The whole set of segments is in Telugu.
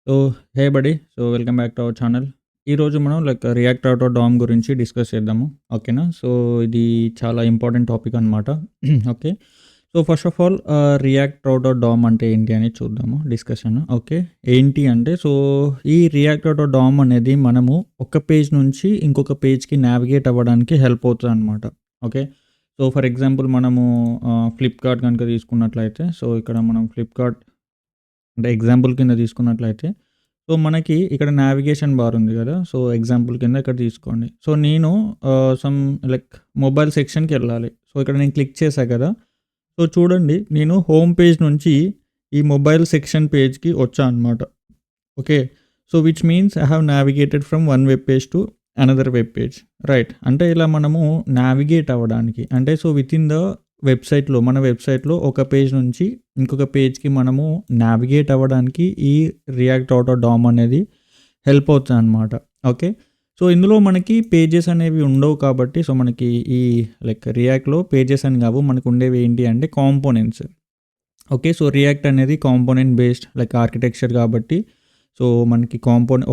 So, hey buddy. So, welcome back to our channel. ఈరోజు మనం రియాక్ట్ ఔటర్ డామ్ గురించి డిస్కస్ చేద్దాము. ఓకేనా? సో, ఇది చాలా ఇంపార్టెంట్ టాపిక్ అనమాట. Okay. So, first of all react router DOM అంటే ఏంటి అనేది చూద్దాము డిస్కషన్. ఓకే. ఏంటి అంటే ఈ రియాక్ట్ ఔటర్ డామ్ అనేది మనము ఒక పేజ్ నుంచి ఇంకొక పేజ్‌కి నావిగేట్ అవ్వడానికి హెల్ప్ అవుతదనమాట. ఓకే. సో, ఫర్ ఎగ్జాంపుల్ మనము ఫ్లిప్‌కార్ట్ గనుక తీసుకున్నట్లయితే ఇక్కడ మనం ఫ్లిప్‌కార్ట్ అంటే ఎగ్జాంపుల్ కింద తీసుకున్నట్లయితే, మనకి ఇక్కడ నావిగేషన్ బార్ ఉంది గదా! ఎగ్జాంపుల్ కింద ఇక్కడ తీసుకోండి. నేను సమ్ లైక్ మొబైల్ సెక్షన్‌కెళ్ళాలి. ఇక్కడ నేను క్లిక్ చేశా కదా! చూడండి, నేను హోమ్ పేజ్ నుంచి ఈ మొబైల్ సెక్షన్ పేజ్‌కి వచ్చా అనమాట. Okay. Which means I have navigated from one web page to another web page. Right. అంటే ఇలా మనము నావిగేట్ అవ్వడానికి అంటే వితిన్ ద వెబ్‌సైట్‌లో మన వెబ్‌సైట్‌లో ఒక పేజ్ నుంచి ఇంకొక పేజ్‌కి మనము నావిగేట్ అవ్వడానికి ఈ రియాక్ట్ ఔటర్ డామ్ అనేది హెల్ప్ అవుతదనమాట. ఓకే. ఇందులో మనకి పేజెస్ అనేవి ఉండవు కాబట్టి మనకి ఈ రియాక్ట్‌లో పేజెస్ అని కావు. మనకు ఉండేవి ఏంటి అంటే కాంపోనెంట్స్. ఓకే. రియాక్ట్ అనేది కాంపోనెంట్ బేస్డ్ ఆర్కిటెక్చర్ కాబట్టి మనకి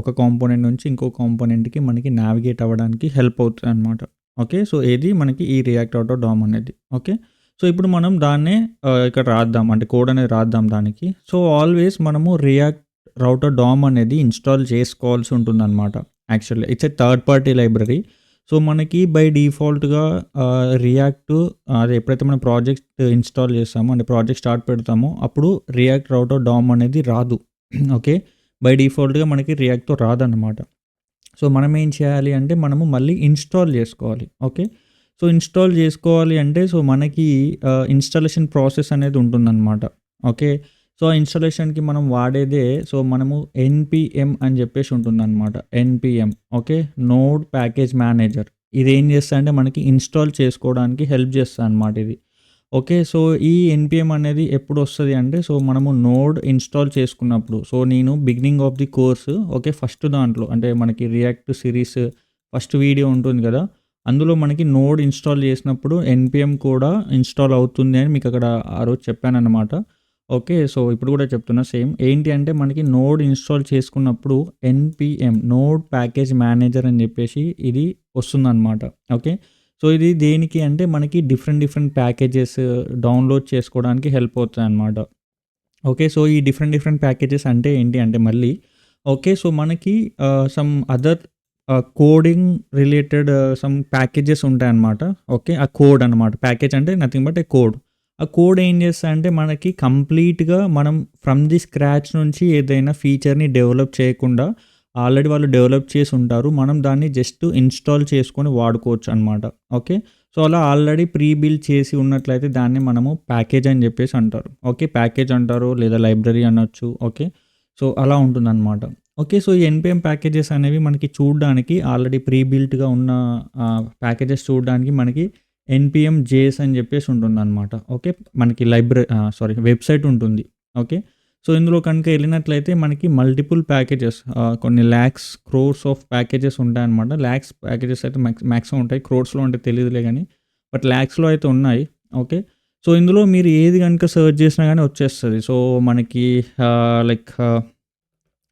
ఒక కాంపోనెంట్ నుంచి ఇంకో కాంపోనెంట్‌కి మనకి నావిగేట్ అవ్వడానికి హెల్ప్ అవుతదనమాట. ఓకే. ఏది మనకి ఈ రియాక్ట్ ఔటర్ డామ్ అనేది. ఓకే. ఇప్పుడు మనం దాన్నే ఇక్కడ రాద్దాం. అంటే కోడ్ అనేది రాద్దాం దానికి. ఆల్వేస్ మనము రియాక్ట్ రౌటర్ డామ్ అనేది ఇన్‌స్టాల్ చేసుకోవాల్సి ఉంటుందనమాట. Actually it's a third party library. మనకి బై డిఫాల్ట్‌గా రియాక్ట్ అది ఎప్పుడైతే మనం ప్రాజెక్ట్ ఇన్‌స్టాల్ చేస్తామో అంటే ప్రాజెక్ట్ స్టార్ట్ పెడతామో అప్పుడు రియాక్ట్ రౌటర్ డామ్ అనేది రాదు. ఓకే. బై డిఫాల్ట్‌గా మనకి రియాక్ట్‌తో రాదనమాట. మనం ఏం చేయాలి అంటే మనము మళ్ళీ ఇన్‌స్టాల్ చేసుకోవాలి. ఓకే. ఇన్‌స్టాల్ చేసుకోవాలి అంటే మనకి ఇన్‌స్టాలేషన్ ప్రాసెస్ అనేది ఉంటుందనమాట. ఓకే. ఆ ఇన్‌స్టాలేషన్‌కి మనం వాడేదే మనము ఎన్‌పిఎం అని చెప్పేసి ఉంటుందనమాట. NPM. Okay. Node package manager. ఇదేం చేస్తదంటే మనకి ఇన్‌స్టాల్ చేసుకోవడానికి హెల్ప్ చేస్తదనమాట ఇది. ఓకే. ఈ ఎన్‌పిఎం అనేది ఎప్పుడొస్తది అంటే మనము నోడ్ ఇన్‌స్టాల్ చేసుకున్నప్పుడు. నేను beginning of the course okay. First దాంట్లో అంటే మనకి రియాక్ట్ సిరీస్ ఫస్ట్ వీడియో ఉంటుంది గదా! అందులో మనకి నోడ్ ఇన్‌స్టాల్ చేసినప్పుడు ఎన్‌పిఎం కూడా ఇన్‌స్టాల్ అవుతుంది అని మీకక్కడ ఆ రోజు చెప్పాననమాట. ఓకే. ఇప్పుడు కూడా చెప్తున్నా సేమ్. ఏంటి అంటే మనకి నోడ్ ఇన్‌స్టాల్ చేసుకున్నప్పుడు ఎన్‌పిఎం నోడ్ ప్యాకేజ్ మేనేజర్ అని చెప్పేసి ఇది వస్తుందనమాట. ఓకే. ఇది దేనికి అంటే మనకి డిఫరెంట్ ప్యాకేజెస్ డౌన్‌లోడ్ చేసుకోవడానికి హెల్ప్ అవుతదనమాట. ఓకే. ఈ డిఫరెంట్ ప్యాకేజెస్ అంటే ఏంటి అంటే మళ్ళీ ఓకే. మనకి some other coding related some packages ఉంటాయన్నమాట. ఓకే. ఆ కోడ్ అనమాట. ప్యాకేజ్ అంటే నథింగ్ బట్ ఏ కోడ్. ఆ కోడ్ ఏం చేస్తదంటే మనకి కంప్లీట్‌గా మనం ఫ్రమ్ ది స్క్రాచ్ నుంచి ఏదైనా ఫీచర్‌ని డెవలప్ చేయకుండా ఆల్రెడీ వాళ్ళు డెవలప్ చేసి ఉంటారు. మనం దాన్ని జస్ట్ ఇన్‌స్టాల్ చేసుకొని వాడుకోవచ్చనమాట. ఓకే. అలా ఆల్రెడీ ప్రీ బిల్డ్ చేసి ఉన్నట్లయితే దాన్ని మనము ప్యాకేజ్ అని చెప్పేసి అంటారు. ఓకే. ప్యాకేజ్ అంటారు లేదా లైబ్రరీ అనొచ్చు. ఓకే. అలా ఉంటుందనమాట. ఓకే. ఈ ఎన్‌పిఎం ప్యాకేజెస్ అనేవి మనకి చూడ్డానికి ఆల్రెడీ ప్రీ బిల్ట్‌గా ఉన్న ప్యాకేజెస్ చూడ్డానికి మనకి ఎన్‌పిఎం జేఎస్ అని చెప్పేసి ఉంటుందనమాట. ఓకే. మనకి వెబ్‌సైట్ ఉంటుంది. ఓకే. ఇందులో కనుక ఎళ్ళినట్లయితే మనకి మల్టిపుల్ ప్యాకేజెస్ కొన్ని లాక్స్, క్రోర్స్ ఆఫ్ ప్యాకేజెస్ ఉంటాయన్నమాట. లాక్స్ ప్యాకేజెస్ అయితే మాక్సిమం ఉంటాయి. క్రోర్స్‌లో ఉంటే తెలీదులే గానీ, బట్ లాక్స్‌లో అయితే ఉన్నాయి. ఓకే. ఇందులో మీరు ఏది గనుక సెర్చ్ చేసినా గానీ వచ్చేస్తది. మనకి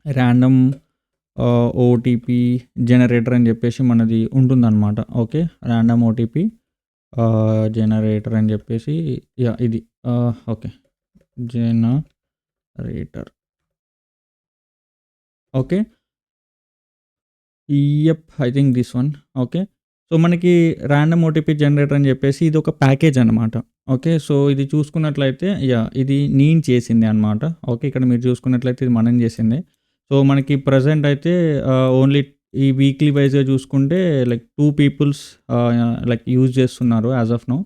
ర్యాండమ్ ఓటీపీ జనరేటర్ అని చెప్పేసి మనది ఉంటుందన్నమాట. ఓకే. ర్యాండమ్ ఓటీపీ జనరేటర్ అని చెప్పేసి యాహ్! ఇది okay. Generator. Okay. I think this one. Okay. మనకి ర్యాండమ్ ఓటీపీ జనరేటర్ అని చెప్పేసి ఇదొక ప్యాకేజ్ అనమాట. ఓకే. ఇది చూసుకున్నట్లయితే యాహ్! ఇది నేను చేసిందే అనమాట. ఓకే. ఇక్కడ మీరు చూసుకున్నట్లయితే ఇది మనం చేసిందే. మనకి ప్రెజెంట్ అయితే ఓన్లీ ఈ వీక్లీ వైస్‌గా చూసుకుంటే 2 పీపుల్స్ యూజ్ చేస్తున్నారు as of now.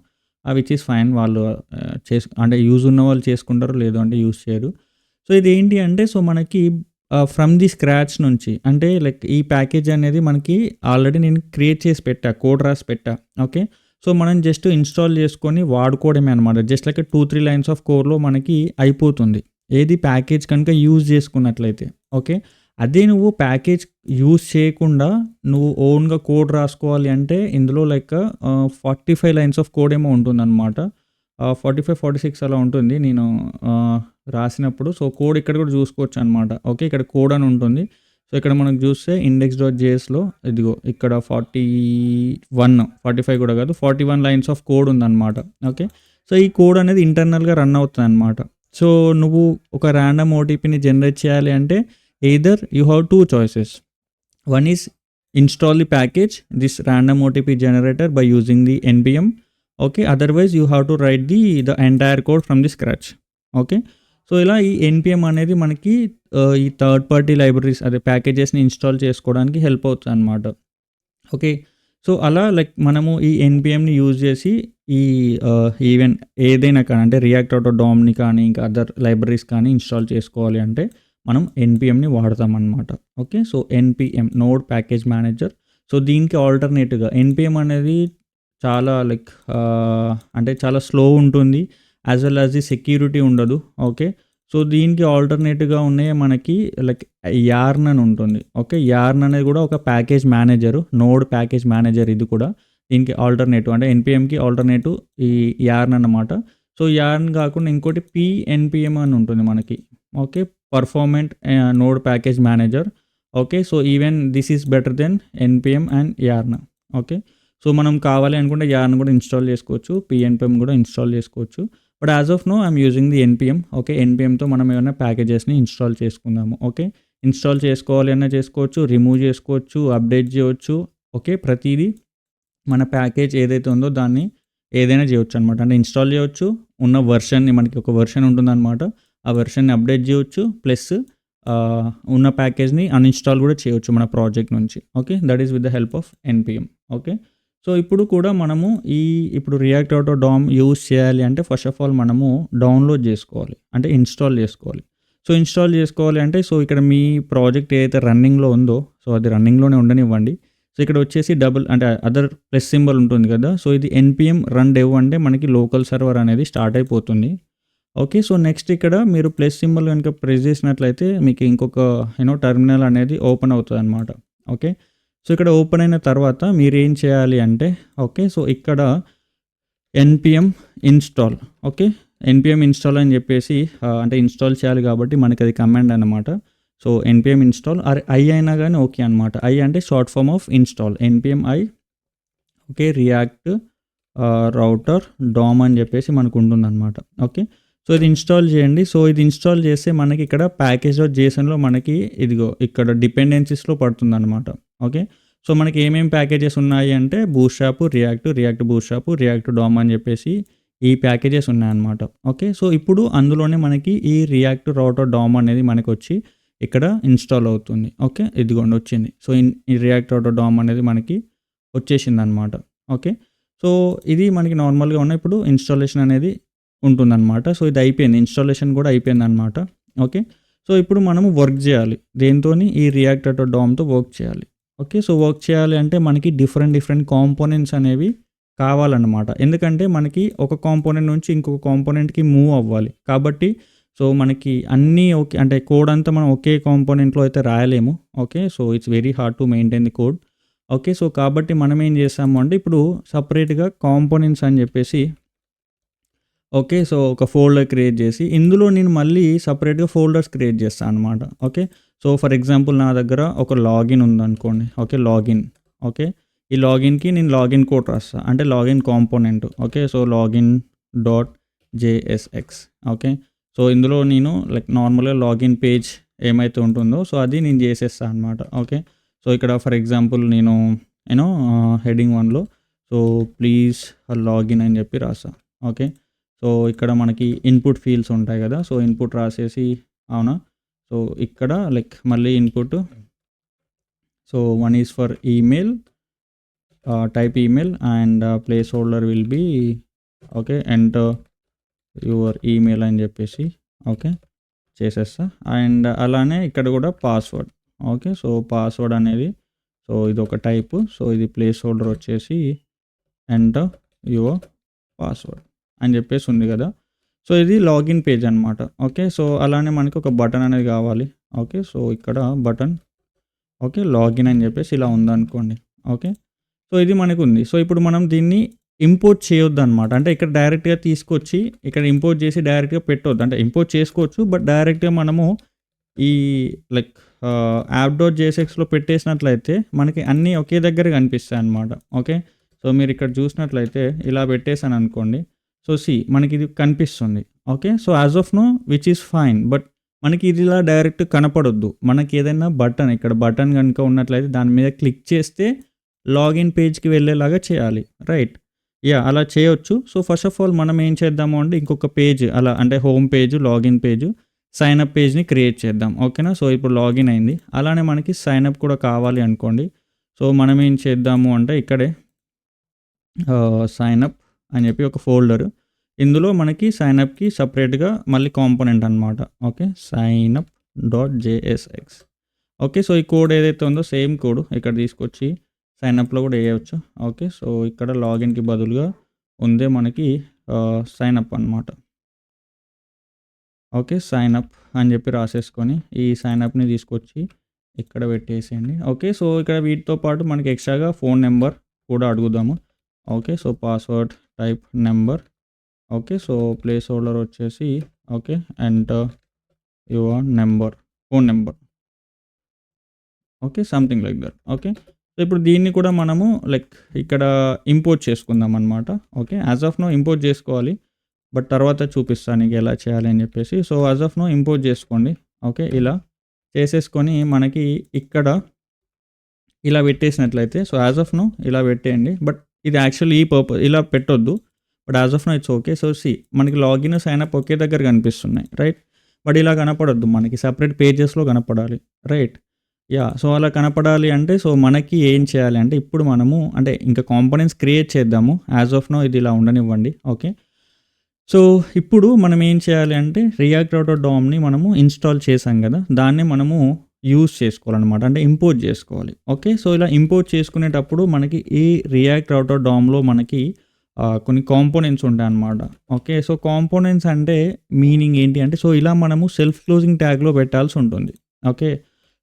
Which is fine. వాళ్ళు అంటే యూజ్ ఉన్నవాళ్ళు చేసుకుంటారు. లేదు అంటే యూజ్ చేయరు. ఇదేంటి అంటే మనకి ఫ్రమ్ ది స్క్రాచ్ నుంచి అంటే ఈ ప్యాకేజ్ అనేది మనకి ఆల్రెడీ నేను క్రియేట్ చేసి పెట్టా. కోడ్ రాసి పెట్టా. ఓకే. మనం జస్ట్ ఇన్‌స్టాల్ చేసుకొని వాడుకోవడమే అనమాట. జస్ట్ 2, 3 లైన్స్ ఆఫ్ కోడ్‌లో మనకి అయిపోతుంది. ఏది ప్యాకేజ్ కనుక యూజ్ చేసుకున్నట్లయితే. ఓకే. అదే నువ్వు ప్యాకేజ్ యూజ్ చేయకుండా నువ్వు ఓన్‌గా కోడ్ రాసుకోవాలి అంటే ఇందులో 45 లైన్స్ ఆఫ్ కోడ్ ఏమో ఉంటుందన్నమాట. 45, 46 అలా ఉంటుంది నేను రాసినప్పుడు. సో, కోడ్ ఇక్కడ కూడా చూసుకోవచ్చనమాట. ఓకే. ఇక్కడ కోడ్ అని ఉంటుంది. సో, ఇక్కడ మనకు చూస్తే index.jsలో ఇదిగో ఇక్కడ 41, 45 కూడా కాదు, 41 లైన్స్ ఆఫ్ కోడ్ ఉందనమాట. ఓకే. సో, ఈ కోడ్ అనేది ఇంటర్నల్‌గా రన్ అవుతుందనమాట. సో, నువ్వు ఒక ర్యాండమ్ ఓటీపీని జనరేట్ చేయాలి అంటే either you have 2 choices. One is install the package this random OTP generator by using the npm. Okay. Otherwise you have to right the entire code from the scratch. Okay. So, ఇలా ఈ npm అనేది మనకి ఈ థర్డ్ పార్టీ లైబ్రరీస్ అదే ప్యాకేజెస్‌ని ఇన్‌స్టాల్ చేసుకోవడానికి హెల్ప్ అవుతుందనమాట. ఓకే. సో, అలా లైక్ మనము ఈ npmని యూజ్ చేసి ఈ ఈవెన్ ఏదైనా కానీ అంటే రియాక్ట్ ఆటో డామ్‌ని కానీ ఇంకా అదర్ లైబ్రరీస్ కానీ ఇన్‌స్టాల్ చేసుకోవాలి అంటే మనం npmని వాడతామన్నమాట. Okay. So, npm node package manager. So, దీనికి ఆల్టర్‌నేట్‌గా npm అనేది చాలా లైక్ అంటే చాలా స్లో ఉంటుంది. As well as the security ఉండదు. ఓకే. సో, దీనికి ఆల్టర్‌నేట్‌గా ఉన్నాయి మనకి లైక్ యార్న్ అని ఉంటుంది. ఓకే. యార్న్ అనేది కూడా ఒక package manager. Node package manager ఇది కూడా. దీనికి ఆల్టర్‌నేటివ్ అంటే npmకి ఆల్టర్‌నేటివ్ ఈ యార్న్ అన్నమాట. సో, యార్న్ కాకుండా ఇంకోటి pnpm అని ఉంటుంది మనకి. Okay. Performant node package manager. Okay. So, even this is better than npm and yarn. Okay. So, మనం కావాలి అనుకుంటే యార్న్ కూడా ఇన్‌స్టాల్ చేసుకోవచ్చు. pnpm కూడా ఇన్‌స్టాల్ చేసుకోవచ్చు. But as of now I'm using the npm. Okay. npmతో మనం ఏమైనా ప్యాకేజెస్‌ని ఇన్‌స్టాల్ చేసుకుందాము. ఓకే. ఇన్‌స్టాల్ చేసుకోవాలి అన్నా చేసుకోవచ్చు, రిమూవ్ చేసుకోవచ్చు, అప్డేట్ చేయవచ్చు. ఓకే. ప్రతీదీ మన ప్యాకేజ్ ఏదైతే ఉందో దాన్ని ఏదైనా చేయొచ్చు అనమాట. అంటే ఇన్‌స్టాల్ చేయొచ్చు, ఉన్న వెర్షన్‌ని మనకి ఒక వెర్షన్ ఉంటుందన్నమాట. ఆ వెర్షన్‌ని అప్డేట్ చేయొచ్చు. ప్లస్ ఉన్న ప్యాకేజ్‌ని అన్‌ఇన్‌స్టాల్ కూడా చేయొచ్చు మన ప్రాజెక్ట్ నుంచి. Okay. That is with the help of npm. Okay. So, ఇప్పుడు కూడా మనము ఇప్పుడు రియాక్ట్ ఆటో డామ్ యూజ్ చేయాలి అంటే ఫస్ట్ ఆఫ్ ఆల్ మనము డౌన్లోడ్ చేసుకోవాలి. అంటే ఇన్‌స్టాల్ చేసుకోవాలి. సో, ఇన్‌స్టాల్ చేసుకోవాలి అంటే సో, ఇక్కడ మీ ప్రాజెక్ట్ ఏదైతే రన్నింగ్‌లో ఉందో సో, అది రన్నింగ్‌లోనే ఉండనివ్వండి. సో, ఇక్కడ వచ్చేసి డబుల్ అంటే అదర్ ప్లస్ సింబల్ ఉంటుంది కదా! సో, ఇది npm రన్ డెవ్ అంటే మనకి లోకల్ సర్వర్ అనేది స్టార్ట్ అయిపోతుంది. ఓకే. సో, నెక్స్ట్ ఇక్కడ మీరు ప్లస్ సింబల్ కనుక ప్రెస్ చేసినట్లయితే మీకు ఇంకొక టెర్మినల్ అనేది ఓపెన్ అవుతదనమాట. ఓకే. సో, ఇక్కడ ఓపెన్ అయిన తర్వాత మీరేం చేయాలి అంటే ఓకే. సో, ఇక్కడ npm install. Okay. npm install అని చెప్పేసి అంటే ఇన్‌స్టాల్ చేయాలి కాబట్టి మనకది కమాండ్ అనమాట. సో, npm ఇన్‌స్టాల్ ఐ అయినా గానీ ఓకే అనమాట. ఐ అంటే short form of install. npm I okay. React router DOM అని చెప్పేసి మనకు ఉంటుందన్నమాట. ఓకే. సో, ఇది ఇన్‌స్టాల్ చేయండి. సో, ఇది ఇన్‌స్టాల్ చేస్తే మనకి ఇక్కడ ప్యాకేజ్.jsonలో మనకి ఇదిగో ఇక్కడ డిపెండెన్సీస్‌లో పడుతుందన్నమాట. ఓకే. సో, మనకి ఏమేం ప్యాకేజెస్ ఉన్నాయి అంటే bootstrap, react bootstrap, react DOM అని చెప్పేసి ఈ ప్యాకేజెస్ ఉన్నాయన్నమాట. ఓకే. సో, ఇప్పుడు అందులోనే మనకి ఈ రియాక్ట్ రౌటర్ డామ్ అనేది మనకొచ్చి ఇక్కడ ఇన్‌స్టాల్ అవుతుంది. ఓకే. ఇదిగోండి వచ్చింది. సో, ఈ రియాక్ట్ రౌటర్ డామ్ అనేది మనకి వచ్చేసిందనమాట. ఓకే. సో, ఇది మనకి నార్మల్‌గా ఉన్న ఇప్పుడు ఇన్‌స్టాలేషన్ అనేది ఉంటుందన్నమాట. సో, ఇది అయిపోయింది. ఇన్‌స్టాలేషన్ కూడా అయిపోయిందనమాట. ఓకే. సో, ఇప్పుడు మనము వర్క్ చేయాలి. దేనితోని ఈ రియాక్ట్ రౌటర్ డామ్‌తో వర్క్ చేయాలి. ఓకే. సో, వర్క్ చేయాలి అంటే మనకి డిఫరెంట్ కాంపోనెంట్స్ అనేవి కావాలన్నమాట. ఎందుకంటే మనకి ఒక కాంపోనెంట్ నుంచి ఇంకొక కాంపోనెంట్‌కి మూవ్ అవ్వాలి. కాబట్టి సో, మనకి అన్నీ ఓకే అంటే కోడ్ అంతా మనం ఒకే కాంపోనెంట్‌లో అయితే రాయలేము. Okay. So, it's very hard to maintain the code. Okay. So, కాబట్టి మనం ఏం చేసాము అంటే ఇప్పుడు సెపరేట్‌గా కాంపోనెంట్స్ అని చెప్పేసి ఓకే. సో, ఒక ఫోల్డర్ క్రియేట్ చేసి ఇందులో నేను మళ్ళీ సెపరేట్‌గా ఫోల్డర్స్ క్రియేట్ చేస్తాను అనమాట. ఓకే. సో, ఫర్ ఎగ్జాంపుల్ నా దగ్గర ఒక లాగిన్ ఉందనుకోండి. ఓకే. లాగిన్. ఓకే. ఈ లాగిన్‌కి నేను లాగిన్ కోడ్ రాస్తా. అంటే login component. Okay. So, login dot JSX. Okay. So, ఇందులో నేను లైక్ నార్మల్‌గా లాగిన్ పేజ్ ఏమైతే ఉంటుందో సో, అది నేను చేసేస్తా అనమాట. ఓకే. సో, ఇక్కడ ఫర్ ఎగ్జాంపుల్ నేను హెడింగ్ 1లో సో, ప్లీజ్ లాగిన్ అని చెప్పి రాస్తా. ఓకే. సో, ఇక్కడ మనకి ఇన్‌పుట్ ఫీల్డ్స్ ఉంటాయి కదా! సో, ఇన్‌పుట్ రాసేసి అవునా? సో, ఇక్కడ లైక్ మళ్ళీ input so, one is for email type email and placeholder will be okay. Enter your email అని చెప్పేసి ఓకే. చేసేస్తా. అండ్ అలానే ఇక్కడ కూడా పాస్వర్డ్. ఓకే. సో, పాస్వర్డ్ అనేది సో, ఇదొక టైపు. సో, ఇది ప్లేస్ హోల్డర్ వచ్చేసి ఎంటర్ యువర్ పాస్వర్డ్ అని చెప్పేసి ఉంది కదా! సో, ఇది లాగిన్ పేజ్ అనమాట. ఓకే. సో, అలానే మనకి ఒక బటన్ అనేది కావాలి. ఓకే. సో, ఇక్కడ బటన్ ఓకే. లాగిన్ అని చెప్పేసి ఇలా ఉందనుకోండి. ఓకే. సో, ఇది మనకుంది. సో, ఇప్పుడు మనం దీన్ని ఇంపోర్ట్ చేయొద్దనమాట. అంటే ఇక్కడ డైరెక్ట్‌గా తీసుకొచ్చి ఇక్కడ ఇంపోర్ట్ చేసి డైరెక్ట్‌గా పెట్టొద్దు. అంటే ఇంపోర్ట్ చేసుకోవచ్చు. బట్ డైరెక్ట్‌గా మనము ఈ లైక్ యాప్ డాట్ జేఎస్ఎక్స్‌లో పెట్టేసినట్లయితే మనకి అన్నీ ఒకే దగ్గర కనిపిస్తాయన్నమాట. ఓకే. సో, మీరిక్కడ చూసినట్లయితే ఇలా పెట్టేసాననుకోండి. సో, మనకిది కనిపిస్తుంది. Okay. So, as of now which is fine. But మనకి ఇది ఇలా డైరెక్ట్ కనపడొద్దు. మనకేదైనా బటన్ ఇక్కడ బటన్ గనుక ఉన్నట్లయితే దాని మీద క్లిక్ చేస్తే లాగిన్ పేజ్‌కి వెళ్ళేలాగా చేయాలి. రైట్. యాహ్! అలా చేయొచ్చు. సో, ఫస్ట్ ఆఫ్ ఆల్ మనం ఏం చేద్దాము అంటే ఇంకొక పేజ్ అలా అంటే home page, login page, sign up పేజ్‌ని క్రియేట్ చేద్దాం. ఓకేనా. సో, ఇప్పుడు లాగిన్ అయింది. అలానే మనకి సైన్ అప్ కూడా కావాలి అనుకోండి. సో, మనం ఏం చేద్దాము అంటే ఇక్కడే సైన్ అప్ అని చెప్పి ఒక ఫోల్డర్. ఇందులో మనకి సైన్ అప్‌కి సెపరేట్‌గా మళ్ళీ కాంపోనెంట్ అనమాట. Okay. Sign up dot JSX. Okay. So, ఈ కోడ్ ఏదైతే ఉందో సేమ్ కోడ్ ఇక్కడ తీసుకొచ్చి సైన్ అప్‌లో కూడా ఎయొచ్చు. ఓకే. సో, ఇక్కడ లాగిన్‌కి బదులుగా ఉందే మనకి సైన్ అప్ అనమాట. ఓకే. సైన్ అప్ అని చెప్పి రాసేసుకొని ఈ సైన్ అప్‌ని తీసుకొచ్చి ఇక్కడ పెట్టేసేయండి. ఓకే. సో, ఇక్కడ వీటితో పాటు మనకి ఎక్స్ట్రాగా ఫోన్ నంబర్ కూడా అడుగుదాము. Okay. So, password type number. Okay. So, placeholder వచ్చేసి okay. Enter your number, phone number. Okay. Something like that. Okay. So, ఇప్పుడు దీన్ని కూడా మనము లైక్ ఇక్కడ ఇంపోర్ట్ చేసుకుందాం అనమాట. Okay. As of now import చేసుకోవాలి. బట్ తర్వాత చూపిస్తాను నీకు ఎలా చేయాలి అని చెప్పేసి. So, as of now import చేసుకోండి. ఓకే. ఇలా చేసేసుకొని మనకి ఇక్కడ ఇలా పెట్టేసినట్లయితే సో, యాజ్ ఆఫ్ నౌ ఇలా పెట్టేయండి. బట్ ఇది యాక్చువల్లీ ఈ ఇలా పెట్టొద్దు. But as of now it's okay. So, మనకి లాగిన్, సైన్ అప్ ఒకే దగ్గర కనిపిస్తున్నాయి. రైట్. బట్ ఇలా కనపడొద్దు. మనకి సెపరేట్ పేజెస్‌లో కనపడాలి. రైట్. యాహ్! సో, అలా కనపడాలి అంటే సో, మనకి ఏం చేయాలి అంటే ఇప్పుడు మనము అంటే ఇంకా కాంపోనెంట్స్ క్రియేట్ చేద్దాము. యాజ్ ఆఫ్ నౌ ఇది ఇలా ఉండనివ్వండి. ఓకే. సో, ఇప్పుడు మనం ఏం చేయాలి అంటే రియాక్ట్ డాట్ డామ్‌ని మనము ఇన్‌స్టాల్ చేసాం గదా! దాన్ని మనము యూజ్ చేసుకోవాలనమాట. అంటే ఇంపోర్ట్ చేసుకోవాలి. ఓకే. సో, ఇలా ఇంపోర్ట్ చేసుకునేటప్పుడు మనకి ఈ రియాక్ట్ డాట్ డామ్‌లో మనకి కొన్ని కాంపోనెంట్స్ ఉంటాయన్నమాట. ఓకే. సో, కాంపోనెంట్స్ అంటే మీనింగ్ ఏంటి అంటే సో, ఇలా మనము సెల్ఫ్ క్లోజింగ్ ట్యాగ్‌లో పెట్టాల్సి ఉంటుంది. ఓకే.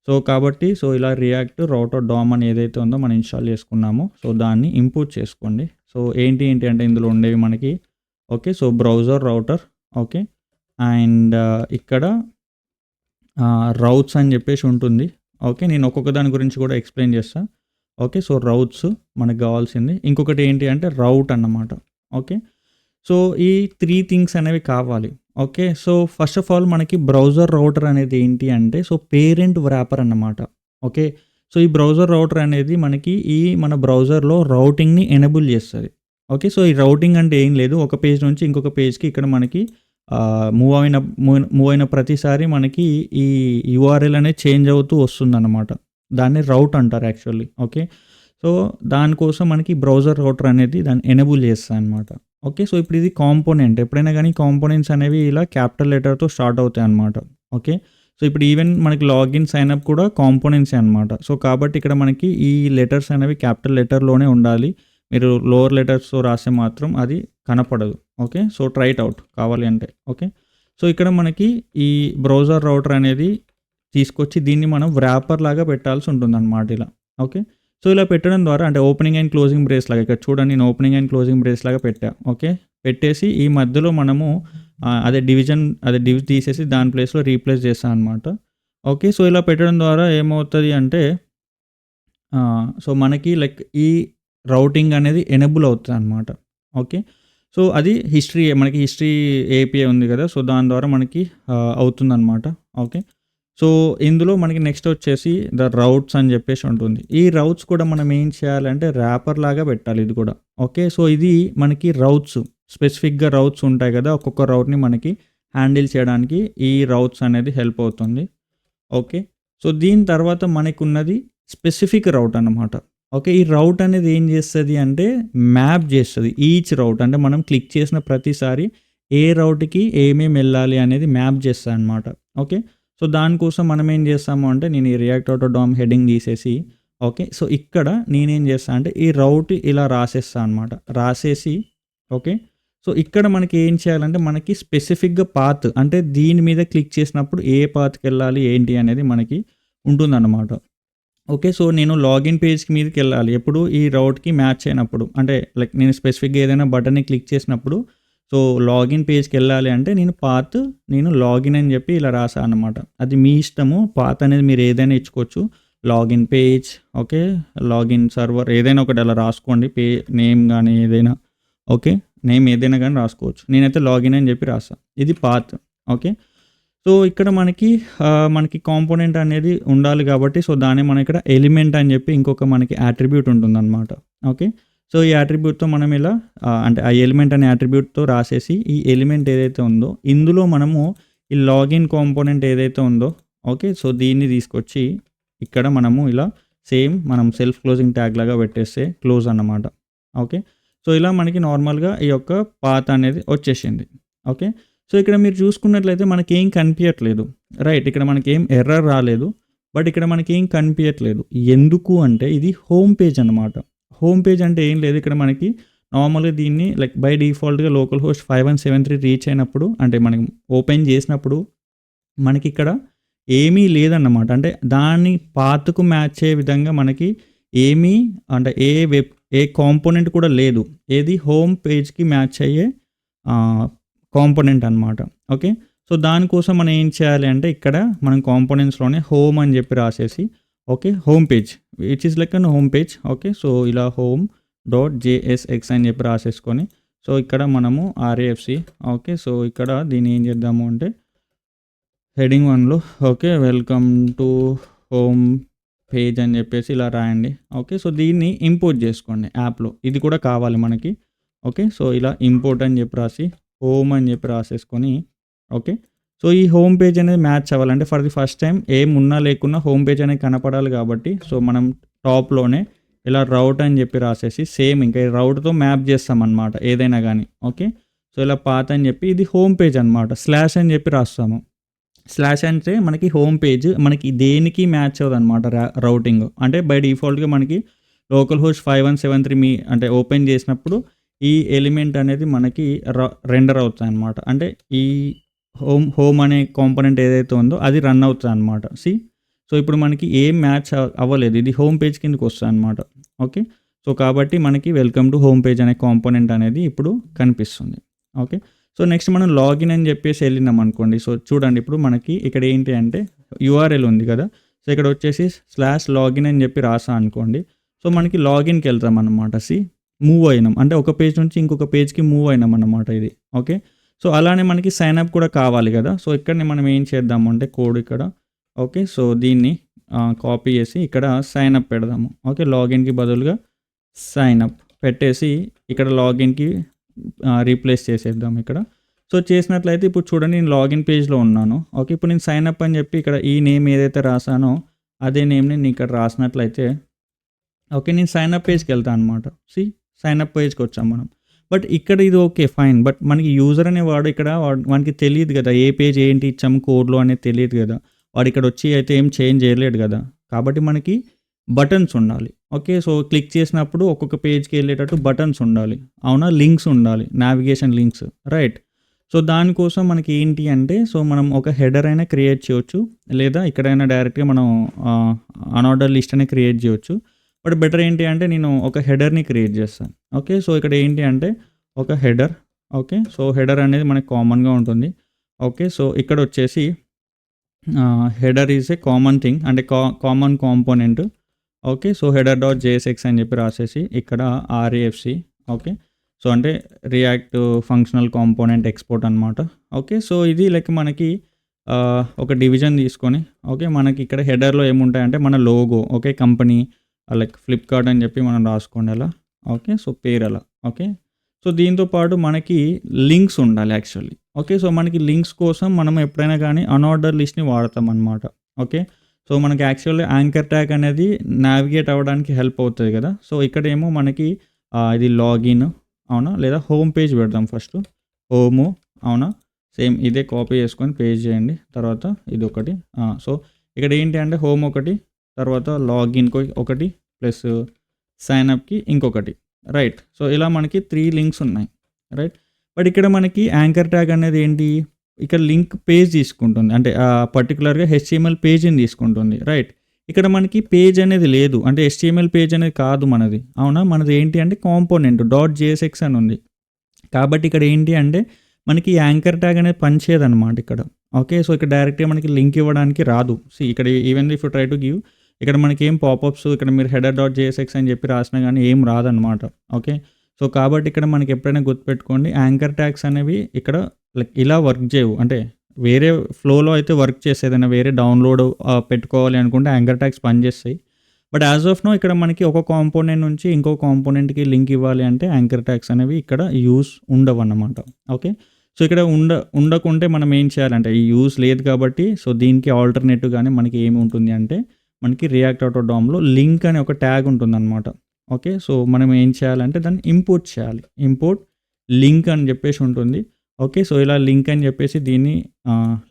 సో, కాబట్టి సో, ఇలా రియాక్ట్ రౌటర్ డామ్ అని ఏదైతే ఉందో మనం ఇన్‌స్టాల్ చేసుకున్నామో సో, దాన్ని ఇంపోర్ట్ చేసుకోండి. సో, ఏంటి అంటే ఇందులో ఉండేవి మనకి okay. So, browser, router. Okay. And ఇక్కడ రౌట్స్ అని చెప్పేసి ఉంటుంది. ఓకే. నేను ఒక్కొక్క దాని గురించి కూడా ఎక్స్‌ప్లెయిన్ చేస్తా. ఓకే. సో, రౌట్స్ మనకు కావాల్సింది. ఇంకొకటి ఏంటి అంటే రౌట్ అన్నమాట. ఓకే. సో, ఈ 3 థింగ్స్ అనేవి కావాలి. Okay. So, first of all మనకి బ్రౌజర్ రౌటర్ అనేది ఏంటి అంటే సో, పేరెంట్ వ్రాపర్ అన్నమాట. ఓకే. సో, ఈ బ్రౌజర్ రౌటర్ అనేది మనకి మన బ్రౌజర్‌లో రౌటింగ్‌ని ఎనేబుల్ చేస్తది. ఓకే. సో, ఈ రౌటింగ్ అంటే ఏం లేదు. ఒక పేజ్ నుంచి ఇంకొక పేజ్‌కి ఇక్కడ మనకి మూవ్ అయిన ప్రతిసారి మనకి ఈ యూఆర్ఎల్ అనేది చేంజ్ అవుతూ వస్తుందన్నమాట. దాన్ని రౌట్ అంటారు యాక్చువల్లీ. ఓకే. సో, దానికోసం మనకి బ్రౌజర్ రౌటర్ అనేది దాన్ని ఎనేబుల్ చేస్తదనమాట. ఓకే. సో, ఇప్పుడు ఇది కాంపోనెంట్. ఎప్పుడైనా గానీ కాంపోనెంట్స్ అనేవి ఇలా క్యాపిటల్ లెటర్‌తో స్టార్ట్ అవుతాయన్నమాట. ఓకే. సో, ఇప్పుడు ఈవెన్ మనకి లాగిన్, సైన్ అప్ కూడా కాంపోనెంట్సే అనమాట. సో, కాబట్టి ఇక్కడ మనకి ఈ లెటర్స్ అనేవి క్యాపిటల్ లెటర్‌లోనే ఉండాలి. మీరు లోవర్ లెటర్స్‌తో రాస్తే మాత్రం అది కనపడదు. Okay. So, try it out కావాలి అంటే. ఓకే. సో, ఇక్కడ మనకి ఈ బ్రౌజర్ రౌటర్ అనేది తీసుకొచ్చి దీన్ని మనం వ్రాపర్ లాగా పెట్టాల్సి ఉంటుందన్నమాట ఇలా. ఓకే. సో, ఇలా పెట్టడం ద్వారా అంటే ఓపెనింగ్ అండ్ క్లోజింగ్ బ్రేస్ లాగా ఇక్కడ చూడండి నేను ఓపెనింగ్ అండ్ క్లోజింగ్ బ్రేస్ లాగా పెట్టా. ఓకే. పెట్టేసి ఈ మధ్యలో మనము డివ్ తీసేసి దాని ప్లేస్‌లో రీప్లేస్ చేశా అనమాట. ఓకే. సో, ఇలా పెట్టడం ద్వారా ఏమవుతది అంటే సో, మనకి లైక్ ఈ రౌటింగ్ అనేది ఎనేబుల్ అవుతదనమాట. ఓకే. సో, అది మనకి హిస్టరీ ఏపీఐ ఉంది కదా! సో, దాని ద్వారా మనకి అవుతుందనమాట. ఓకే. సో, ఇందులో మనకి నెక్స్ట్ వచ్చేసి ద రౌట్స్ అని చెప్పేసి ఉంటుంది. ఈ రౌట్స్ కూడా మనం ఏం చేయాలంటే ర్యాపర్ లాగా పెట్టాలి ఇది కూడా. ఓకే. సో, ఇది మనకి రౌట్స్ స్పెసిఫిక్‌గా రౌట్స్ ఉంటాయి కదా! ఒక్కొక్క రౌట్‌ని మనకి హ్యాండిల్ చేయడానికి ఈ రౌట్స్ అనేది హెల్ప్ అవుతుంది. ఓకే. సో, దీని తర్వాత మనకున్నది స్పెసిఫిక్ రౌట్ అన్నమాట. ఓకే. ఈ రౌట్ అనేది ఏం చేస్తది అంటే మ్యాప్ చేస్తది. ఈచ్ రౌట్ అంటే మనం క్లిక్ చేసిన ప్రతిసారి ఏ రౌట్‌కి ఏమేమి వెళ్ళాలి అనేది మ్యాప్ చేస్తదనమాట. ఓకే. సో, దానికోసం మనం ఏం చేస్తాము అంటే నేను ఈ రియాక్ట్ డాట్ డామ్ హెడింగ్ తీసేసి ఓకే. సో, ఇక్కడ నేనేం చేస్తా అంటే ఈ రౌట్ ఇలా రాసేస్తా అనమాట. రాసేసి ఓకే. సో, ఇక్కడ మనకి ఏం చేయాలంటే మనకి స్పెసిఫిక్‌గా పాత్ అంటే దీని మీద క్లిక్ చేసినప్పుడు ఏ పాత్‌కెళ్ళాలి ఏంటి అనేది మనకి ఉంటుందన్నమాట. ఓకే. సో, నేను లాగిన్ పేజ్‌కి మీదకెళ్ళాలి. ఎప్పుడు ఈ రౌట్‌కి మ్యాచ్ అయినప్పుడు. అంటే లైక్ నేను స్పెసిఫిక్‌గా ఏదైనా బటన్‌ని క్లిక్ చేసినప్పుడు సో, లాగిన్ పేజ్‌కెళ్ళాలి అంటే నేను లాగిన్ అని చెప్పి ఇలా రాసా అనమాట. అది మీ ఇష్టము. పాత్ అనేది మీరు ఏదైనా ఇచ్చుకోవచ్చు. Login page, okay. Login server ఏదైనా ఒకటి అలా రాసుకోండి. నేమ్ గాని ఏదైనా. ఓకే. నేమ్ ఏదైనా గాని రాసుకోవచ్చు. నేనైతే లాగిన్ అని చెప్పి రాసా. ఇది పాత్. ఓకే. సో, ఇక్కడ మనకి కాంపోనెంట్ అనేది ఉండాలి కాబట్టి సో, దాన్ని మనం ఇక్కడ ఎలిమెంట్ అని చెప్పి ఇంకొక మనకి యాట్రిబ్యూట్ ఉంటుందన్నమాట. ఓకే. సో, ఈ యాట్రిబ్యూట్‌తో మనం ఇలా అంటే ఆ ఎలిమెంట్ అనే యాట్రిబ్యూట్‌తో రాసేసి ఈ ఎలిమెంట్ ఏదైతే ఉందో ఇందులో మనము ఈ లాగిన్ కాంపోనెంట్ ఏదైతే ఉందో ఓకే. సో, దీన్ని తీసుకొచ్చి ఇక్కడ మనము ఇలా సేమ్ మనం సెల్ఫ్ క్లోజింగ్ ట్యాగ్ లాగా పెట్టేస్తే క్లోజ్ అన్నమాట. ఓకే. సో, ఇలా మనకి నార్మల్‌గా ఈ యొక్క పాత్ అనేది వచ్చేసింది. ఓకే. సో, ఇక్కడ మీరు చూసుకున్నట్లయితే మనకేం కనిపియట్లేదు. రైట్. ఇక్కడ మనకేం ఎర్రర్ రాలేదు. బట్ ఇక్కడ మనకేం కనిపియట్లేదు. ఎందుకు అంటే ఇది హోమ్ పేజ్ అనమాట. హోమ్ పేజ్ అంటే ఏం లేదు. ఇక్కడ మనకి నార్మల్‌గా దీన్ని లైక్ బై డిఫాల్ట్‌గా లోకల్ హోస్ట్ 5173 రీచ్ అయినప్పుడు అంటే మనం ఓపెన్ చేసినప్పుడు మనకిక్కడ ఏమీ లేదన్నమాట. అంటే దాని పాత్‌కు మ్యాచ్ అయ్యే విధంగా మనకి ఏమీ అంటే ఏ కాంపోనెంట్ కూడా లేదు. ఏది హోమ్ పేజ్‌కి మ్యాచ్ అయ్యే కాంపోనెంట్ అనమాట. ఓకే. సో, దానికోసం మనం ఏం చేయాలి అంటే ఇక్కడ మనం కాంపోనెంట్స్‌లోనే హోమ్ అని చెప్పి రాసేసి okay. Home page which is like an home page. Okay. So, ఇలా హోమ్ డాట్ జేఎస్ఎక్స్ అని చెప్పి రాసేసుకొని సో, ఇక్కడ మనము ఆర్ఏఎఫ్‌సి ఓకే. సో, ఇక్కడ దీన్ని ఏం చేద్దాము అంటే హెడింగ్ 1లో okay. Welcome to home page అని చెప్పేసి ఇలా రాయండి. ఓకే. సో, దీన్ని ఇంపోర్ట్ చేసుకోండి యాప్‌లో. ఇది కూడా కావాలి మనకి. ఓకే. సో, ఇలా ఇంపోర్ట్ అని చెప్పి రాసి హోమ్ అని చెప్పి రాసేసుకొని ఓకే. సో, ఈ హోమ్ పేజ్ అనేది మ్యాచ్ అవ్వాలంటే ఫర్ ది ఫస్ట్ టైం ఏమున్నా లేకున్నా హోమ్ పేజ్ అనేది కనపడాలి కాబట్టి సో, మనం టాప్‌లోనే ఇలా రౌట్ అని చెప్పి రాసేసి సేమ్ ఇంకా ఈ రౌట్‌తో మ్యాప్ చేస్తామన్నమాట ఏదైనా గానీ. ఓకే. సో, ఇలా పాత్ అని చెప్పి ఇది హోమ్ పేజ్ అనమాట. స్లాష్ అని చెప్పి రాస్తాము. స్లాష్ అంటే మనకి హోమ్ పేజ్ మనకి దేనికి మ్యాచ్ అవ్వదనమాట రౌటింగ్. అంటే బై డిఫాల్ట్‌గా మనకి లోకల్ హోస్ట్ 5173 అంటే ఓపెన్ చేసినప్పుడు ఈ ఎలిమెంట్ అనేది మనకి రెండర్ అవుతాయన్నమాట. అంటే ఈ హోమ్ అనే కాంపోనెంట్ ఏదైతే ఉందో అది రన్ అవుతదనమాట. సో, ఇప్పుడు మనకి ఏం మ్యాచ్ అవ్వలేదు. ఇది హోమ్ పేజ్ కిందకి వస్తదనమాట. ఓకే. సో, కాబట్టి మనకి వెల్కమ్ టు హోమ్ పేజ్ అనే కాంపోనెంట్ అనేది ఇప్పుడు కనిపిస్తుంది. ఓకే. సో, నెక్స్ట్ మనం లాగిన్ అని చెప్పేసి వెళ్ళినాం అనుకోండి. సో, చూడండి ఇప్పుడు మనకి ఇక్కడ ఏంటి అంటే యూఆర్ఎల్ ఉంది కదా! సో, ఇక్కడ వచ్చేసి /లాగిన్ అని చెప్పి రాసా అనుకోండి. సో, మనకి లాగిన్‌కి వెళ్తాం అనమాట. మూవ్ అయినాం. అంటే ఒక పేజ్ నుంచి ఇంకొక పేజ్‌కి మూవ్ అయినాం అన్నమాట ఇది. ఓకే. సో, అలానే మనకి సైన్ అప్ కూడా కావాలి కదా! సో, ఇక్కడనే మనం ఏం చేద్దాము అంటే కోడ్ ఇక్కడ ఓకే. సో, దీన్ని కాపీ చేసి ఇక్కడ సైన్ అప్ పెడదాము. ఓకే. లాగిన్‌కి బదులుగా సైన్ అప్ పెట్టేసి ఇక్కడ లాగిన్‌కి రీప్లేస్ చేసేద్దాం ఇక్కడ. సో, చేసినట్లయితే ఇప్పుడు చూడండి నేను లాగిన్ పేజ్‌లో ఉన్నాను. ఓకే. ఇప్పుడు నేను సైన్ అప్ అని చెప్పి ఇక్కడ ఈ నేమ్ ఏదైతే రాసానో అదే నేమ్‌ని నేను ఇక్కడ రాసినట్లయితే ఓకే. నేను సైన్ అప్ పేజ్‌కి వెళ్తాను అనమాట. సైన్ అప్ పేజ్‌కి వచ్చాం మనం. బట్ ఇక్కడ ఇది ఓకే. ఫైన్. బట్ మనకి యూజర్ అనేవాడు ఇక్కడ వానికి తెలీదు కదా! ఏ పేజ్ ఏంటి ఇచ్చాము కోడ్‌లో అనేది తెలీదు కదా! వాడు ఇక్కడ వచ్చి అయితే ఏం చేంజ్ చేయలేడు కదా! కాబట్టి మనకి బటన్స్ ఉండాలి. ఓకే. సో, క్లిక్ చేసినప్పుడు ఒక్కొక్క పేజ్‌కి వెళ్ళేటట్టు బటన్స్ ఉండాలి. అవునా? లింక్స్ ఉండాలి. Navigation links. రైట్. సో, దానికోసం మనకి ఏంటి అంటే సో, మనం ఒక హెడర్ అయినా క్రియేట్ చేయొచ్చు. లేదా ఇక్కడైనా డైరెక్ట్‌గా మనం అన్ఆర్డర్ లిస్ట్ అనేది క్రియేట్ చేయొచ్చు. బట్ బెటర్ ఏంటి అంటే నేను ఒక హెడర్‌ని క్రియేట్ చేస్తాను. ఓకే. సో, ఇక్కడ ఏంటి అంటే ఒక హెడర్. ఓకే. సో, హెడర్ అనేది మనకి కామన్‌గా ఉంటుంది. ఓకే. సో, ఇక్కడ వచ్చేసి header is a common thing అంటే common component. Okay. So, header dot JSX అని చెప్పి రాసేసి ఇక్కడ ఆర్ఏఎఫ్‌సి ఓకే. సో, అంటే రియాక్ట్ ఫంక్షనల్ కాంపోనెంట్ ఎక్స్‌పోర్ట్ అనమాట. ఓకే. సో, ఇది లైక్ మనకి ఒక డివిజన్ తీసుకొని ఓకే. మనకి ఇక్కడ హెడర్‌లో ఏముంటాయంటే మన logo okay. Company like Flipkart అని చెప్పి మనం రాసుకోండి అలా. ఓకే. సో, పేరు అలా. ఓకే. సో, దీంతో పాటు మనకి లింక్స్ ఉండాలి యాక్చువల్లీ. ఓకే. సో, మనకి లింక్స్ కోసం మనం ఎప్పుడైనా కానీ అన్ఆర్డర్ లిస్ట్‌ని వాడతాం అనమాట. ఓకే. సో, మనకి యాక్చువల్లీ యాంకర్ ట్యాగ్ అనేది నావిగేట్ అవ్వడానికి హెల్ప్ అవుతది కదా! సో, ఇక్కడేమో మనకి ఇది లాగిన్ అవునా? లేదా హోమ్ పేజ్ పెడదాం ఫస్టు. హోము అవునా? సేమ్ ఇదే కాపీ చేసుకొని పేస్ట్ చేయండి. తర్వాత ఇదొకటి. సో, ఇక్కడ ఏంటి అంటే హోమ్ ఒకటి, తర్వాత లాగిన్‌కి ఒకటి ప్లస్ సైన్ అప్‌కి ఇంకొకటి. రైట్. సో, ఇలా మనకి 3 లింక్స్ ఉన్నాయి. రైట్. బట్ ఇక్కడ మనకి యాంకర్ ట్యాగ్ అనేది ఏంటి? ఇక్కడ లింక్ పేజ్ తీసుకుంటుంది. అంటే పర్టిక్యులర్‌గా హెచ్టీఎంఎల్ పేజ్‌ని తీసుకుంటుంది. రైట్. ఇక్కడ మనకి పేజ్ అనేది లేదు. అంటే HTML పేజ్ అనేది కాదు మనది. అవునా? మనది ఏంటి అంటే కాంపోనెంట్ .jsx అని ఉంది. కాబట్టి ఇక్కడ ఏంటి అంటే మనకి యాంకర్ ట్యాగ్ అనేది పనిచేయదనమాట ఇక్కడ. ఓకే. సో, ఇక్కడ డైరెక్ట్‌గా మనకి లింక్ ఇవ్వడానికి రాదు. ఇక్కడ even if you try to give ఇక్కడ మనకేం పాపప్స్ ఇక్కడ మీరు header.jsx అని చెప్పి రాసినా గానీ ఏం రాదనమాట. ఓకే. సో, కాబట్టి ఇక్కడ మనకి ఎప్పుడైనా గుర్తుపెట్టుకోండి యాంకర్ ట్యాగ్స్ అనేవి ఇక్కడ లైక్ ఇలా వర్క్ చేయవు. అంటే వేరే ఫ్లోలో అయితే వర్క్ చేస్తాయి. ఏదైనా వేరే డౌన్‌లోడ్ పెట్టుకోవాలి అనుకుంటే యాంకర్ ట్యాగ్స్ పనిచేస్తాయి. బట్ యాజ్ ఆఫ్ నౌ ఇక్కడ మనకి ఒక కాంపోనెంట్ నుంచి ఇంకో కాంపోనెంట్‌కి లింక్ ఇవ్వాలి అంటే యాంకర్ ట్యాగ్స్ అనేవి ఇక్కడ యూజ్ ఉండవన్నమాట. ఓకే. సో, ఇక్కడ ఉండకుంటే మనం ఏం చేయాలంటే ఈ యూజ్ లేదు కాబట్టి సో, దీనికి ఆల్టర్‌నేటివ్‌గానే మనకి ఏమి ఉంటుంది అంటే మనకి రియాక్ట్ ఆటో డామ్‌లో లింక్ అనే ఒక ట్యాగ్ ఉంటుందన్నమాట. ఓకే. సో, మనం ఏం చేయాలంటే దాన్ని ఇంపోర్ట్ చేయాలి. ఇంపోర్ట్ లింక్ అని చెప్పేసి ఉంటుంది. ఓకే. సో, ఇలా లింక్ అని చెప్పేసి దీన్ని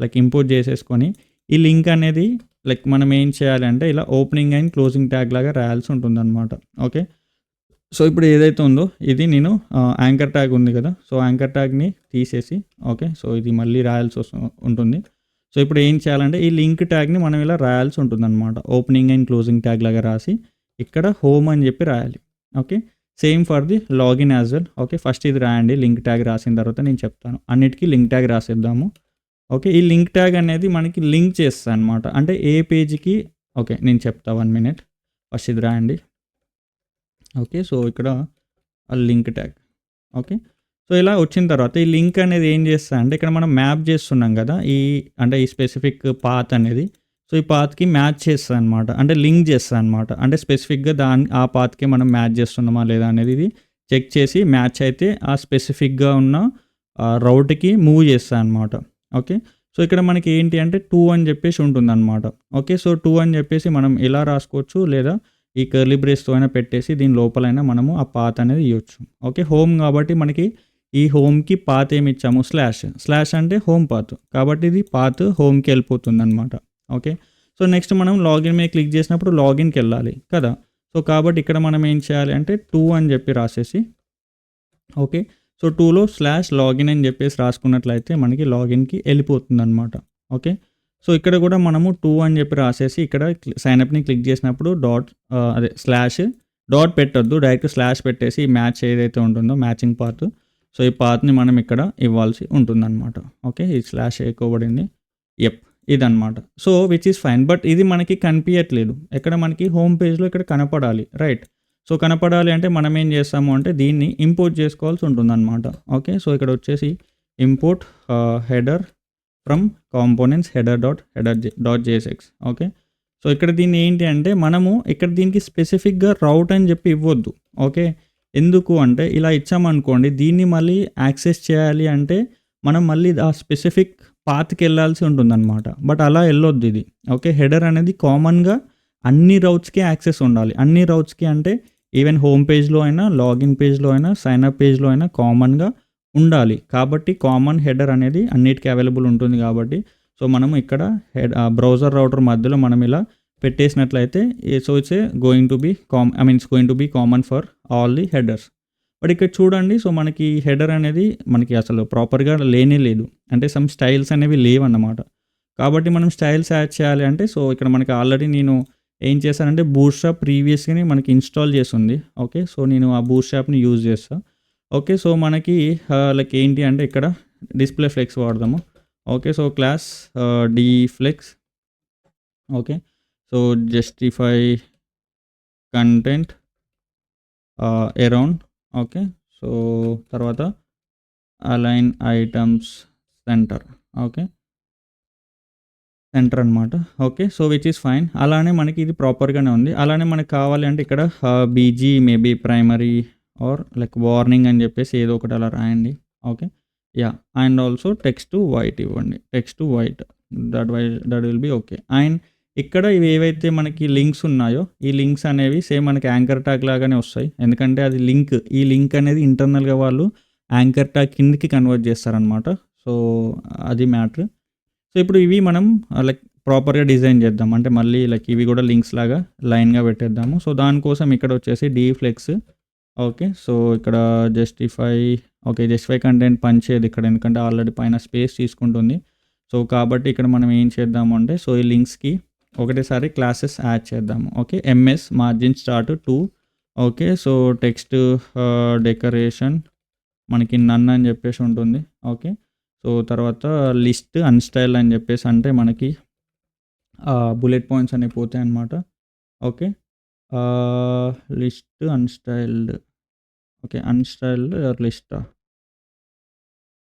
లైక్ ఇంపోర్ట్ చేసేసుకొని ఈ లింక్ అనేది లైక్ మనం ఏం చేయాలంటే ఇలా ఓపెనింగ్ అండ్ క్లోజింగ్ ట్యాగ్ లాగా రాయాల్సి ఉంటుందన్నమాట. ఓకే. సో, ఇప్పుడు ఏదైతే ఉందో ఇది నేను యాంకర్ ట్యాగ్ ఉంది కదా! సో, యాంకర్ ట్యాగ్‌ని తీసేసి ఓకే. సో, ఇది మళ్ళీ రాయాల్సి ఉంటుంది. సో, ఇప్పుడు ఏం చేయాలంటే ఈ లింక్ ట్యాగ్‌ని మనం ఇలా రాయాల్సి ఉంటుందన్నమాట. ఓపెనింగ్ అండ్ క్లోజింగ్ ట్యాగ్ లాగా రాసి ఇక్కడ హోమ్ అని చెప్పి రాయాలి. Okay. Same for the login as well. Okay. First ఇది రాయండి. లింక్ ట్యాగ్ రాసిన తర్వాత నేను చెప్తాను. అన్నిటికి లింక్ ట్యాగ్ రాసేద్దాము. ఓకే. ఈ లింక్ ట్యాగ్ అనేది మనకి లింక్ చేస్తదనమాట. అంటే ఏ పేజ్‌కి ఓకే. నేను చెప్తా 1 మినిట్. ఫస్ట్ ఇది రాయండి. ఓకే. సో, ఇక్కడ లింక్ ట్యాగ్. ఓకే. సో, ఇలా వచ్చిన తర్వాత ఈ లింక్ అనేది ఏం చేస్తదంటే ఇక్కడ మనం మ్యాప్ చేస్తున్నాం కదా! అంటే ఈ స్పెసిఫిక్ పాత్ అనేది. సో, ఈ పాత్‌కి మ్యాచ్ చేస్తదనమాట. అంటే లింక్ చేస్తదనమాట. అంటే స్పెసిఫిక్‌గా ఆ పాత్‌కే మనం మ్యాచ్ చేస్తున్నామా లేదా అనేది ఇది చెక్ చేసి మ్యాచ్ అయితే ఆ స్పెసిఫిక్‌గా ఉన్న రౌట్‌కి మూవ్ చేస్తదనమాట. ఓకే. సో, ఇక్కడ మనకి ఏంటి అంటే 2 అని చెప్పేసి ఉంటుందనమాట. ఓకే. సో, 2 అని చెప్పేసి మనం ఇలా రాసుకోవచ్చు లేదా ఈ కర్లీ బ్రేస్‌తో అయినా పెట్టేసి దీని లోపలైనా మనము ఆ పాత్ అనేది ఇయ్యొచ్చు. ఓకే. హోమ్ కాబట్టి మనకి ఈ హోమ్‌కి పాత్ ఏమి ఇచ్చాము స్లాష్. స్లాష్ అంటే హోమ్ పాత్. కాబట్టి ఇది పాత్ హోమ్‌కి వెళ్ళిపోతుందనమాట. ఓకే. సో, నెక్స్ట్ మనం లాగిన్ మీద క్లిక్ చేసినప్పుడు లాగిన్‌కెళ్ళాలి కదా! సో, కాబట్టి ఇక్కడ మనం ఏం చేయాలి అంటే 2 అని చెప్పి రాసేసి ఓకే. సో, 2లో /లాగిన్ అని చెప్పేసి రాసుకున్నట్లయితే మనకి లాగిన్‌కి వెళ్ళిపోతుందనమాట. ఓకే. సో, ఇక్కడ కూడా మనము 2 అని చెప్పి రాసేసి ఇక్కడ సైన్ అప్‌ని క్లిక్ చేసినప్పుడు స్లాష్ డాట్ పెట్టొద్దు. డైరెక్ట్ స్లాష్ పెట్టేసి ఈ మ్యాచ్ ఏదైతే ఉంటుందో మ్యాచింగ్ పాత్. సో, ఈ పాత్‌ని మనం ఇక్కడ ఇవ్వాల్సి ఉంటుందనమాట. ఓకే. ఈ స్లాష్ ఎక్కువబడింది. ఇదనమాట. So, which is fine. But ఇది మనకి కనిపియట్లేదు. ఎక్కడ మనకి హోమ్ పేజ్‌లో ఇక్కడ కనపడాలి. రైట్. సో, కనపడాలి అంటే మనం ఏం చేస్తాము అంటే దీన్ని ఇంపోర్ట్ చేసుకోవాల్సి ఉంటుందనమాట. ఓకే. సో, ఇక్కడ వచ్చేసి import header from components header.jsx. Okay. So, ఇక్కడ దీన్ని ఏంటి అంటే మనము ఇక్కడ దీనికి స్పెసిఫిక్‌గా రౌట్ అని చెప్పి ఇవ్వొద్దు. ఓకే. ఎందుకు అంటే ఇలా ఇచ్చామనుకోండి దీన్ని మళ్ళీ యాక్సెస్ చేయాలి అంటే మనం మళ్ళీ ఆ స్పెసిఫిక్ పాత్‌కి వెళ్ళాల్సి ఉంటుందన్నమాట. బట్ అలా వెళ్ళొద్దు ఇది. ఓకే. హెడర్ అనేది కామన్‌గా అన్ని రౌట్స్‌కి యాక్సెస్ ఉండాలి. అన్ని రౌట్స్‌కి అంటే ఈవెన్ హోమ్ పేజ్‌లో అయినా, లాగిన్ పేజ్‌లో అయినా, సైన్ అప్ పేజ్‌లో అయినా కామన్‌గా ఉండాలి. కాబట్టి కామన్ హెడర్ అనేది అన్నిటికీ అవైలబుల్ ఉంటుంది కాబట్టి సో, మనము ఇక్కడ బ్రౌజర్ రౌటర్ మధ్యలో మనం ఇలా పెట్టేసినట్లయితే so, it's going to be it's going to be common for all the headers. But ఇక్కడ చూడండి. సో, మనకి హెడర్ అనేది మనకి అసలు ప్రాపర్‌గా లేనే లేదు. అంటే సమ్ స్టైల్స్ అనేవి లేవన్నమాట. కాబట్టి మనం స్టైల్స్ యాడ్ చేయాలి అంటే సో, ఇక్కడ మనకి ఆల్రెడీ నేను ఏం చేశానంటే బూట్‌స్ట్రాప్ ప్రీవియస్‌గానే మనకి ఇన్‌స్టాల్ చేసుంది. ఓకే. సో, నేను ఆ బూట్‌స్ట్రాప్‌ని యూజ్ చేస్తా. ఓకే. సో, మనకి లైక్ ఏంటి అంటే ఇక్కడ డిస్‌ప్లే ఫ్లెక్స్ వాడదాము. Okay. So, class dflex. Okay. So, justify content around. Okay. So, తర్వాత align items center. Okay. Center అనమాట. Okay. So, which is fine. అలానే మనకి ఇది ప్రాపర్‌గానే ఉంది. అలానే మనకు కావాలి అంటే ఇక్కడ BG maybe primary or like warning అని చెప్పేసి ఏదో ఒకటి అలా రాయండి. Okay. And also text to white ఇవ్వండి. Text to white that will be okay. And ఇక్కడ ఇవి ఏవైతే మనకి లింక్స్ ఉన్నాయో ఈ లింక్స్ అనేవి సేమ్ మనకి యాంకర్ ట్యాగ్ లాగానే వస్తాయి. ఎందుకంటే అది లింక్. ఈ లింక్ అనేది ఇంటర్నల్‌గా వాళ్ళు యాంకర్ ట్యాగ్ కిందకి కన్వర్ట్ చేస్తారనమాట. సో, అది మ్యాటర్. సో, ఇప్పుడు ఇవి మనం లైక్ ప్రాపర్‌గా డిజైన్ చేద్దాం. అంటే మళ్ళీ లైక్ ఇవి కూడా లింక్స్ లాగా లైన్‌గా పెట్టేద్దాము. సో, దానికోసం ఇక్కడ వచ్చేసి dflex. ఓకే. సో, ఇక్కడ జస్టిఫై కంటెంట్ పనిచేయదు ఇక్కడ. ఎందుకంటే ఆల్రెడీ పైన స్పేస్ తీసుకుంటుంది. సో, కాబట్టి ఇక్కడ మనం ఏం చేద్దాము అంటే సో, ఈ లింక్స్‌కి ఒకటేసారి క్లాసెస్ యాడ్ చేద్దాము. Okay. MS margin start 2. Okay. So text decoration మనకి నన్ అని చెప్పేసి ఉంటుంది. ఓకే. సో తర్వాత లిస్ట్ అన్‌స్టైల్ అని చెప్పేసి అంటే మనకి బుల్లెట్ పాయింట్స్ అనేవి పోతాయి అన్నమాట. Okay. List unstyled. Okay. Unstyled లిస్టా?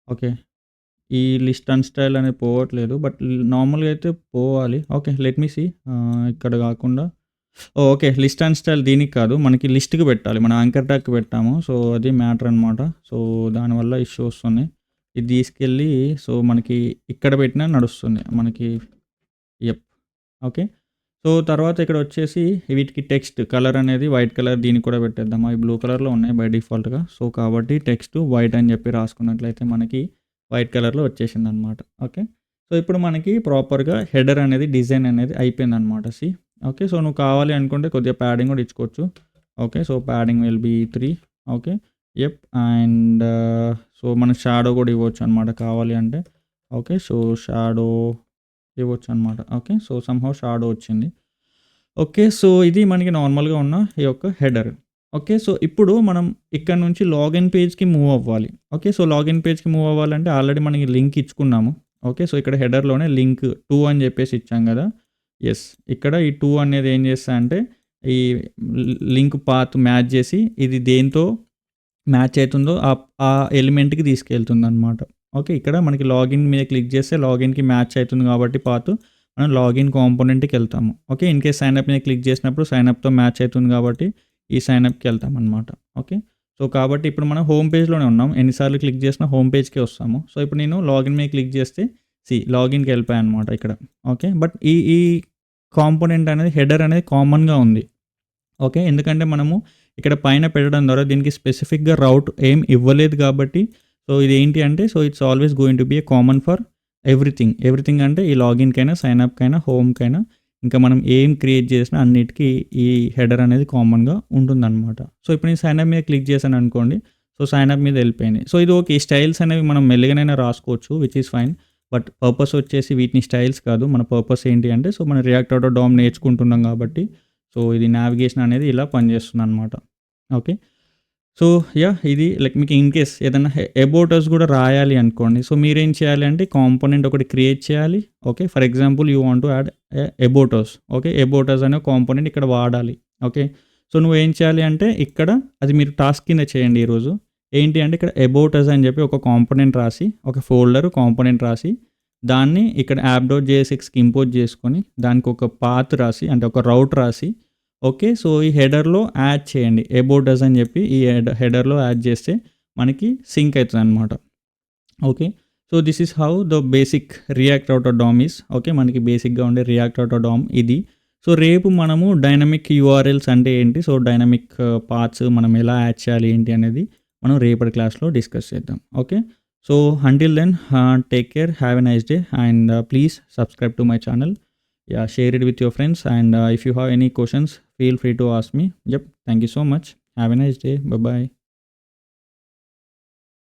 ఓకే. ఈ లిస్ట్ అన్‌స్టైల్ అనేది పోవట్లేదు. బట్ నార్మల్‌గా అయితే పోవాలి. ఓకే. Let me see. ఇక్కడ కాకుండా ఓకే. లిస్ట్ అన్‌స్టైల్ దీనికి కాదు. మనకి లిస్ట్‌కి పెట్టాలి. మనం యాంకర్ ట్యాగ్‌కి పెట్టాము. సో అది మ్యాటర్ అనమాట. సో దానివల్ల ఇష్యూ వస్తుంది. ఇది తీసుకెళ్ళి సో మనకి ఇక్కడ పెట్టినా నడుస్తుంది. మనకి యెప్. ఓకే. సో తర్వాత ఇక్కడ వచ్చేసి వీటికి టెక్స్ట్ కలర్ అనేది వైట్ కలర్ దీనికి కూడా పెట్టేద్దాం. అవి బ్లూ కలర్‌లో ఉన్నాయి బై డిఫాల్ట్‌గా. సో కాబట్టి టెక్స్ట్ వైట్ అని చెప్పి రాసుకున్నట్లయితే మనకి వైట్ కలర్‌లో వచ్చేసిందనమాట. ఓకే. సో ఇప్పుడు మనకి ప్రాపర్‌గా హెడర్ అనేది డిజైన్ అనేది అయిపోయిందనమాట. ఓకే. సో నువ్వు కావాలి అనుకుంటే కొద్దిగా ప్యాడింగ్ కూడా ఇచ్చుకోవచ్చు. Okay. So padding will be 3. Okay. Yep. And so మనం షాడో కూడా ఇవ్వచ్చు అనమాట కావాలి అంటే. ఓకే. సో షాడో ఇవ్వచ్చు అనమాట. ఓకే. సో సమ్‌హౌ షాడో వచ్చింది. ఓకే. సో ఇది మనకి నార్మల్‌గా ఉన్న ఈ యొక్క హెడర్. ఓకే. సో ఇప్పుడు మనం ఇక్కడ నుంచి లాగిన్ పేజ్‌కి మూవ్ అవ్వాలి. ఓకే. సో లాగిన్ పేజ్‌కి మూవ్ అవ్వాలంటే ఆల్రెడీ మనకి లింక్ ఇచ్చుకున్నాము. ఓకే. సో ఇక్కడ హెడర్‌లోనే లింక్ 2 అని చెప్పేసి ఇచ్చాం కదా! యెస్. ఇక్కడ ఈ 2 అనేది ఏం చేస్తా అంటే ఈ లింక్ పాత్ మ్యాచ్ చేసి ఇది దేనితో మ్యాచ్ అయితుందో ఆ ఎలిమెంట్‌కి తీసుకెళ్తుందనమాట. ఓకే. ఇక్కడ మనకి లాగిన్ మీద క్లిక్ చేస్తే లాగిన్‌కి మ్యాచ్ అయితుంది కాబట్టి పాత్ మనం లాగిన్ కాంపోనెంట్‌కి వెళ్తాము. Okay. In case sign up మీద క్లిక్ చేసినప్పుడు సైన్ అప్‌తో మ్యాచ్ అవుతుంది కాబట్టి ఈ సైన్ అప్‌కి వెళ్తామనమాట. ఓకే. సో కాబట్టి ఇప్పుడు మనం హోమ్ పేజ్‌లోనే ఉన్నాం. ఎన్నిసార్లు క్లిక్ చేసినా హోమ్ పేజ్‌కే వస్తాము. సో ఇప్పుడు నేను లాగిన్ మీద క్లిక్ చేస్తే లాగిన్‌కి వెళ్ళిపోయాను అనమాట ఇక్కడ. ఓకే. బట్ ఈ కాంపోనెంట్ అనేది హెడర్ అనేది కామన్‌గా ఉంది. ఓకే. ఎందుకంటే మనము ఇక్కడ పైన పెట్టడం ద్వారా దీనికి స్పెసిఫిక్‌గా రౌట్ ఏం ఇవ్వలేదు కాబట్టి సో ఇదేంటి అంటే so it's always going to B a common for everything. Everything అంటే ఈ లాగిన్‌కైనా, సైన్ అప్‌కైనా, హోమ్‌కైనా ఇంకా మనం ఏం క్రియేట్ చేసినా అన్నిటికి ఈ హెడర్ అనేది కామన్‌గా ఉంటుందన్నమాట. సో ఇప్పుడు నేను సైన్ అప్ మీద క్లిక్ చేశాను అనుకోండి. సో సైన్ అప్ మీద వెళ్ళిపోయింది. సో ఇది ఓకే. స్టైల్స్ అనేవి మనం మెల్లిగానైనా రాసుకోవచ్చు which is fine. But purpose వచ్చేసి వీటిని స్టైల్స్ కాదు. మన పర్పస్ ఏంటి అంటే సో మనం రియాక్ట్ ఆటో డామ్ నేర్చుకుంటున్నాం కాబట్టి సో ఇది నావిగేషన్ అనేది ఇలా పనిచేస్తుందన్నమాట. ఓకే. So yeah! ఇది లైక్ మీకు ఇన్ కేస్ ఏదన్నా అబౌట్ అస్ కూడా రాయాలి అనుకోండి. సో మీరేం చేయాలి అంటే కాంపోనెంట్ ఒకటి క్రియేట్ చేయాలి. Okay. For example you want to add about us. Okay. About us అనే కాంపోనెంట్ ఇక్కడ వాడాలి. ఓకే. సో నువ్వేం చేయాలి అంటే ఇక్కడ అది మీరు టాస్క్ కింద చేయండి ఈరోజు. ఏంటి అంటే ఇక్కడ అబౌట్ అస్ అని చెప్పి ఒక కాంపోనెంట్ రాసి, ఒక ఫోల్డర్ కాంపోనెంట్ రాసి, దాన్ని ఇక్కడ యాప్.js6కి ఇంపోర్ట్ చేసుకొని, దానికి ఒక పాత్ రాసి అంటే ఒక రౌట్ రాసి ఓకే. సో ఈ హెడర్‌లో యాడ్ చేయండి. అబౌట్ అస్ అని చెప్పి ఈ హెడర్‌లో యాడ్ చేస్తే మనకి సింక్ అయితదనమాట. Okay. So this is how the basic React auto DOM is. Okay. మనకి బేసిక్‌గా ఉండే రియాక్ట్ ఆటో డామ్ ఇది. సో రేపు మనము డైనమిక్ యూఆర్ఎల్స్ అంటే ఏంటి? సో డైనమిక్ పాత్స్ మనం ఎలా యాడ్ చేయాలి ఏంటి అనేది మనం రేపటి క్లాస్‌లో డిస్కస్ చేద్దాం. Okay. So until then take care. Have a nice day and please subscribe to my channel. Yeah, share it with your friends and if you have any questions feel free to ask me. Yep. Thank you so much. Have a nice day. Bye bye.